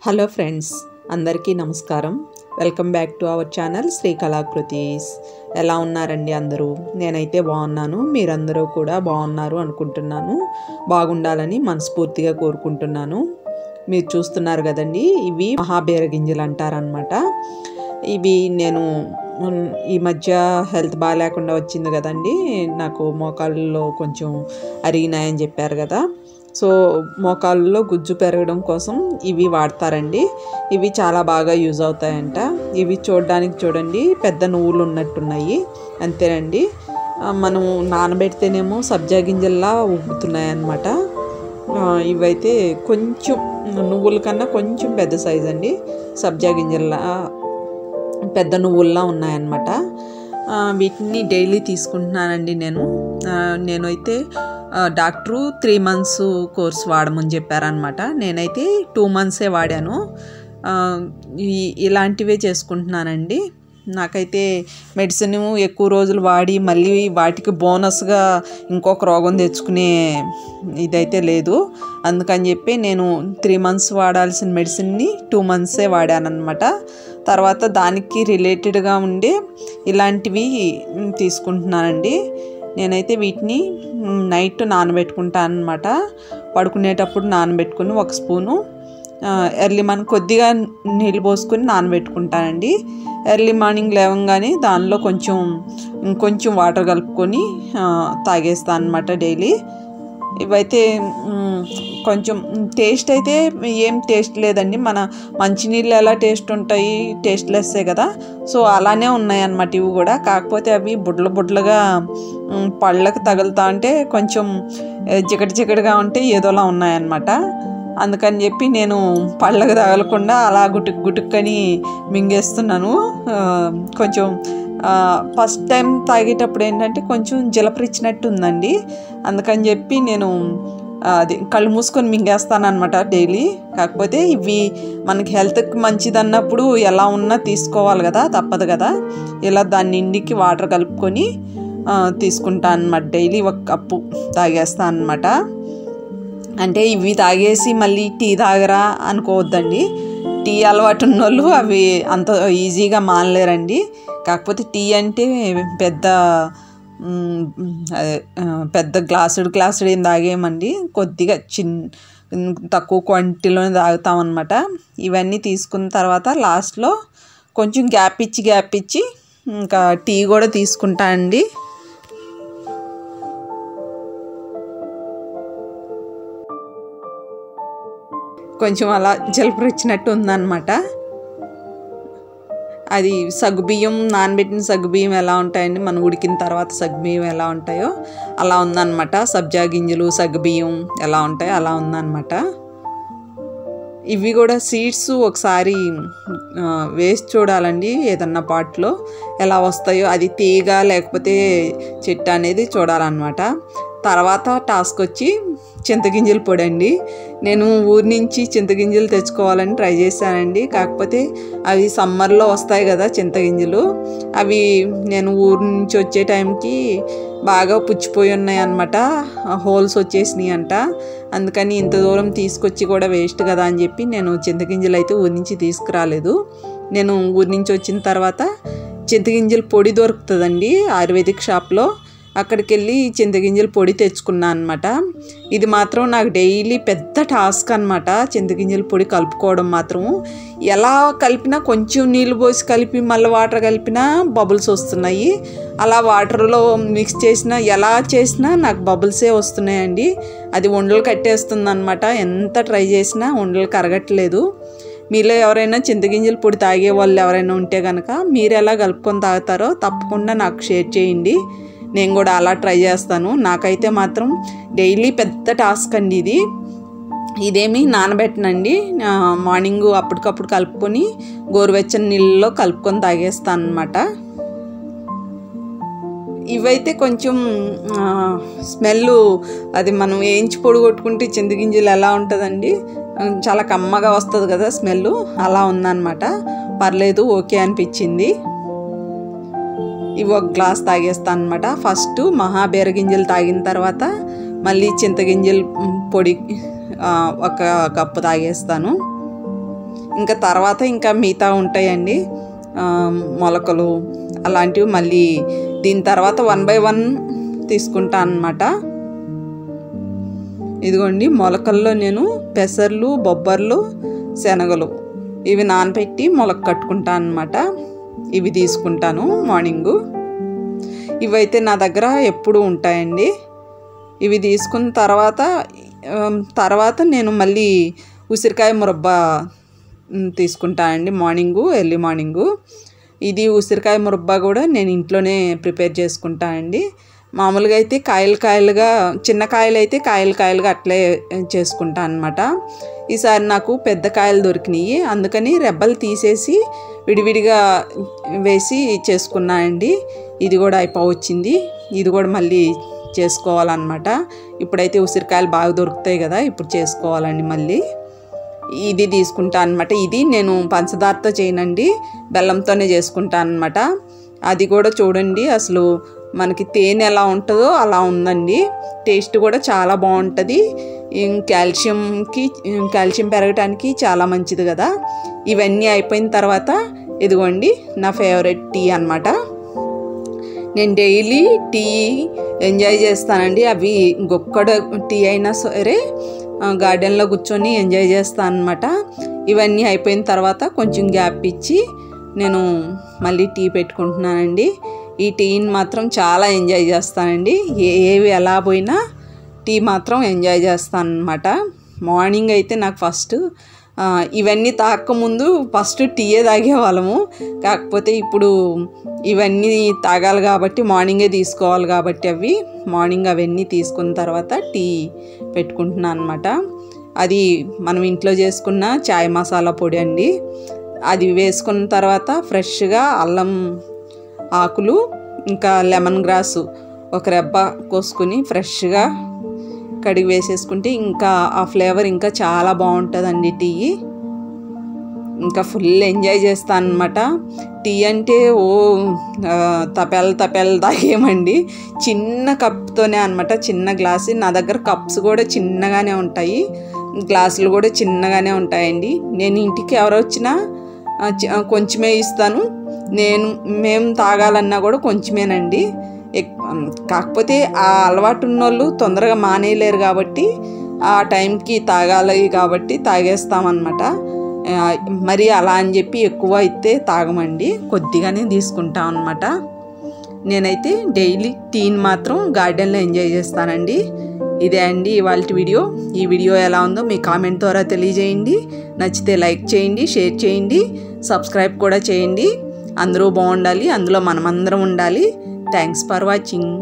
Hello friends, అందరికీ నమస్కారం. Welcome back to our channel Shri Kalakritis. ఎలా ఉన్నారండి అందరూ? నేనైతే బాగున్నాను. మీరందరూ కూడా బాగున్నారు అనుకుంటున్నాను. బాగుండాలని మనస్ఫూర్తిగా కోరుకుంటున్నాను. మీరు చూస్తున్నారు కదండి, ఇవి మహాబేర గింజలు అంటారనమాట. ఇవి నేను ఈ మధ్య హెల్త్ బాగాలేకుండా వచ్చింది కదండి, నాకు మోకాళ్ళలో కొంచెం అరిగినాయని చెప్పారు కదా. సో మోకాళ్ళలో గుజ్జు పెరగడం కోసం ఇవి వాడతారండి. ఇవి చాలా బాగా యూజ్ అవుతాయంట. ఇవి చూడడానికి చూడండి పెద్ద నువ్వులు ఉన్నట్టున్నాయి, అంతేనండి. మనం నానబెడితేనేమో సబ్జా గింజల్లా ఉబ్బుతున్నాయి అన్నమాట. ఇవైతే కొంచెం నువ్వుల కన్నా కొంచెం పెద్ద సైజ్ అండి, సబ్జా గింజల్లా పెద్ద నువ్వుల్లా ఉన్నాయన్నమాట. వీటిని డైలీ తీసుకుంటున్నానండి నేనైతే డాక్టరు 3 months కోర్స్ వాడమని చెప్పారనమాట. నేనైతే 2 months వాడాను. ఇలాంటివే చేసుకుంటున్నానండి. నాకైతే మెడిసిన్ ఎక్కువ రోజులు వాడి మళ్ళీ వాటికి బోనస్గా ఇంకొక రోగం తెచ్చుకునే ఇదైతే లేదు. అందుకని చెప్పి నేను 3 months వాడాల్సిన మెడిసిన్ని 2 months వాడానన్నమాట. తర్వాత దానికి రిలేటెడ్గా ఉండే ఇలాంటివి తీసుకుంటున్నానండి. నేనైతే వీటిని నైట్ నానబెట్టుకుంటాను అనమాట. పడుకునేటప్పుడు నానబెట్టుకుని 1 స్పూను ఎర్లీ మార్నింగ్ కొద్దిగా నీళ్ళు పోసుకొని నానబెట్టుకుంటానండి. ఎర్లీ మార్నింగ్ లేవగానే దానిలో ఇంకొంచెం వాటర్ కలుపుకొని తాగేస్తాను అనమాట డైలీ. ఇవైతే కొంచెం టేస్ట్ అయితే ఏం టేస్ట్ లేదండి. మన మంచినీళ్ళు ఎలా టేస్ట్ ఉంటాయి, టేస్ట్లెస్సే కదా. సో అలానే ఉన్నాయి అన్నమాట ఇవి కూడా. కాకపోతే అవి బుడ్డలుగా పళ్ళకు తగులుతా అంటే కొంచెం జిగటగా ఉంటే ఏదోలా ఉన్నాయన్నమాట. అందుకని చెప్పి నేను పళ్ళకు తగలకుండా అలా గుటుక్కని మింగేస్తున్నాను. కొంచెం ఫస్ట్ టైం తాగేటప్పుడు ఏంటంటే కొంచెం జలపరిచినట్టు ఉందండి. అందుకని చెప్పి నేను అది కళ్ళు మూసుకొని మింగేస్తాను అనమాట డైలీ. కాకపోతే ఇవి మనకి హెల్త్కి మంచిది అన్నప్పుడు ఎలా ఉన్నా తీసుకోవాలి కదా, తప్పదు కదా. ఇలా దాని నిండికి వాటర్ కలుపుకొని తీసుకుంటాను అన్నమాట. డైలీ 1 కప్పు తాగేస్తాను అనమాట. అంటే ఇవి తాగేసి మళ్ళీ టీ తాగరా అనుకోవద్దండి. టీ అలవాటు ఉన్నోళ్ళు అవి అంత ఈజీగా మానలేరండి. కాకపోతే టీ అంటే పెద్ద గ్లాసుడు ఏం తాగేయమండి. కొద్దిగా తక్కువ క్వాంటిటీలోనే తాగుతామన్నమాట. ఇవన్నీ తీసుకున్న తర్వాత లాస్ట్లో కొంచెం గ్యాప్ ఇచ్చి ఇంకా టీ కూడా తీసుకుంటా అండి. కొంచెం అలా జలపరిచినట్టు ఉందన్నమాట. అది సగ్గుబియ్యం, నానబెట్టిన సగ్గుబియ్యం ఎలా ఉంటాయండి, మనం ఉడికిన తర్వాత సగ్గుబియ్యం ఎలా ఉంటాయో అలా ఉందన్నమాట. సబ్జా గింజలు, సగ్గుబియ్యం ఎలా ఉంటాయో అలా ఉందన్నమాట. ఇవి కూడా సీడ్స్ ఒకసారి వేసి చూడాలండి ఏదన్నా పాట్లో ఎలా వస్తాయో. అది తీగ లేకపోతే చెట్టు అనేది చూడాలన్నమాట. తర్వాత టాస్క్ వచ్చి చింతగింజల పొడి అండి. నేను ఊరి నుంచి చింతగింజలు తెచ్చుకోవాలని ట్రై చేశానండి. కాకపోతే అవి సమ్మర్లో వస్తాయి కదా చింతగింజలు. అవి నేను ఊరి నుంచి వచ్చే టైంకి బాగా పుచ్చిపోయి ఉన్నాయి అన్నమాట, హోల్స్ వచ్చేసినాయి అంట. అందుకని ఇంత దూరం తీసుకొచ్చి కూడా వేస్ట్ కదా అని చెప్పి నేను చింతగింజలు అయితే ఊరి నుంచి తీసుకురాలేదు. నేను ఊరి నుంచి వచ్చిన తర్వాత చింతగింజల పొడి దొరుకుతుందండి ఆయుర్వేదిక్ షాప్లో. అక్కడికి వెళ్ళి చింతగింజల పొడి తెచ్చుకున్నాను అనమాట. ఇది మాత్రం నాకు డైలీ పెద్ద టాస్క్ అనమాట. చింతగింజల పొడి కలుపుకోవడం మాత్రం ఎలా కలిపినా, కొంచెం నీళ్ళు పోసి కలిపి మళ్ళీ వాటర్ కలిపినా బబుల్స్ వస్తున్నాయి. అలా వాటర్లో మిక్స్ చేసినా ఎలా చేసినా నాకు బబుల్సే వస్తున్నాయండి. అది ఉండలు కట్టేస్తుంది అనమాట. ఎంత ట్రై చేసినా ఉండలు కరగట్లేదు. మీలో ఎవరైనా చింతగింజల పొడి తాగే వాళ్ళు ఎవరైనా ఉంటే కనుక మీరు ఎలా కలుపుకొని తాగుతారో తప్పకుండా నాకు షేర్ చేయండి. నేను కూడా అలా ట్రై చేస్తాను. నాకైతే మాత్రం డైలీ పెద్ద టాస్క్ అండి ఇది. ఇదేమి నానబెట్టనండి, మార్నింగ్ అప్పటికప్పుడు కలుపుకొని గోరువెచ్చని నీళ్ళలో కలుపుకొని తాగేస్తాను అనమాట. ఇవైతే కొంచెం స్మెల్, అది మనం వేయించి పొడి కొట్టుకుంటే చింతగింజలు ఎలా ఉంటుందండి, చాలా కమ్మగా వస్తుంది కదా స్మెల్, అలా ఉందన్నమాట. పర్లేదు, ఓకే అనిపించింది. ఇవి 1 గ్లాస్ తాగేస్తాను అనమాట. ఫస్ట్ మహాబేర గింజలు తాగిన తర్వాత మళ్ళీ చింతగింజల పొడి 1 కప్పు తాగేస్తాను. ఇంకా తర్వాత ఇంకా మిగతా ఉంటాయండి మొలకలు అలాంటివి మళ్ళీ దీని తర్వాత 1 by 1 తీసుకుంటాను అన్నమాట. ఇదిగోండి మొలకల్లో నేను పెసర్లు, బొబ్బర్లు, శనగలు ఇవి నానబెట్టి మొలక కట్టుకుంటాను అన్నమాట. ఇవి తీసుకుంటాను మార్నింగు. ఇవైతే నా దగ్గర ఎప్పుడూ ఉంటాయండి. ఇవి తీసుకున్న తర్వాత నేను మళ్ళీ ఉసిరికాయ మురబ్బా తీసుకుంటానండి ఎర్లీ మార్నింగు. ఇది ఉసిరికాయ మురబ్బా కూడా నేను ఇంట్లోనే ప్రిపేర్ చేసుకుంటానండి. మామూలుగా అయితే చిన్న కాయలు అయితే కాయలుగా అట్లే చేసుకుంటాను అన్నమాట. ఈసారి నాకు పెద్ద కాయలు దొరికినాయి, అందుకని రెబ్బలు తీసేసి విడివిడిగా వేసి చేసుకున్నానండి. ఇది కూడా అయిపోవచ్చింది. ఇది కూడా మళ్ళీ చేసుకోవాలన్నమాట. ఇప్పుడైతే ఉసిరికాయలు బాగా దొరుకుతాయి కదా, ఇప్పుడు చేసుకోవాలండి మళ్ళీ. ఇది తీసుకుంటా అనమాట. ఇది నేను పంచదారతో చేయనండి, బెల్లంతోనే చేసుకుంటాను అనమాట. అది కూడా చూడండి, అసలు మనకి తేనె ఎలా ఉంటుందో అలా ఉందండి. టేస్ట్ కూడా చాలా బాగుంటుంది. కాల్షియం పెరగటానికి చాలా మంచిది కదా. ఇవన్నీ అయిపోయిన తర్వాత ఇదిగోండి నా ఫేవరెట్ టీ అన్నమాట. నేను డైలీ టీ ఎంజాయ్ చేస్తానండి. అవి గొక్కడ టీ అయినా సరే గార్డెన్లో కూర్చొని ఎంజాయ్ చేస్తాను అన్నమాట. ఇవన్నీ అయిపోయిన తర్వాత కొంచెం గ్యాప్ ఇచ్చి నేను మళ్ళీ టీ పెట్టుకుంటున్నానండి. ఈ టీని మాత్రం చాలా ఎంజాయ్ చేస్తానండి. ఏవి ఎలా పోయినా టీ మాత్రం ఎంజాయ్ చేస్తాను అన్నమాట. మార్నింగ్ అయితే నాకు ఫస్ట్ ఇవన్నీ తాగకముందు ఫస్ట్ టీయే తాగేవాళ్ళము. కాకపోతే ఇప్పుడు ఇవన్నీ తాగాలి కాబట్టి మార్నింగే తీసుకోవాలి కాబట్టి మార్నింగ్ అవన్నీ తీసుకున్న తర్వాత టీ పెట్టుకుంటున్నాను అన్నమాట. అది మనం ఇంట్లో చేసుకున్న చాయ్ మసాలా పొడి అండి. అది వేసుకున్న తర్వాత ఫ్రెష్గా అల్లం ఆకులు ఇంకా లెమన్ గ్రాసు ఒక రెబ్బ కోసుకుని ఫ్రెష్గా కడిగి వేసేసుకుంటే ఇంకా ఆ ఫ్లేవర్ ఇంకా చాలా బాగుంటుందండి టీ. ఇంకా ఫుల్ ఎంజాయ్ చేస్తాను అన్నమాట. టీ అంటే తపెల్ తాగేమండి. చిన్న కప్తోనే అన్నమాట, చిన్న గ్లాసు. నా దగ్గర కప్స్ కూడా చిన్నగానే ఉంటాయి, గ్లాసులు కూడా చిన్నగానే ఉంటాయండి. నేను ఇంటికి ఎవరు వచ్చినా కొంచెమే ఇస్తాను. మేము తాగాలన్నా కూడా కొంచెమేనండి. కాకపోతే ఆ అలవాటు ఉన్నోళ్ళు తొందరగా మానేయలేరు కాబట్టి ఆ టైంకి తాగాలి కాబట్టి తాగేస్తామన్నమాట. మరి అలా అని చెప్పి ఎక్కువ అయితే తాగమండి, కొద్దిగానే తీసుకుంటాం అన్నమాట. నేనైతే డైలీ టీని మాత్రం గార్డెన్లో ఎంజాయ్ చేస్తానండి. ఇదే అండి ఇవాళ వీడియో. ఈ వీడియో ఎలా ఉందో మీ కామెంట్ ద్వారా తెలియజేయండి. నచ్చితే లైక్ చేయండి, షేర్ చేయండి, సబ్స్క్రైబ్ కూడా చేయండి. అందరూ బాగుండాలి, అందులో మనమందరం ఉండాలి. Thanks for watching.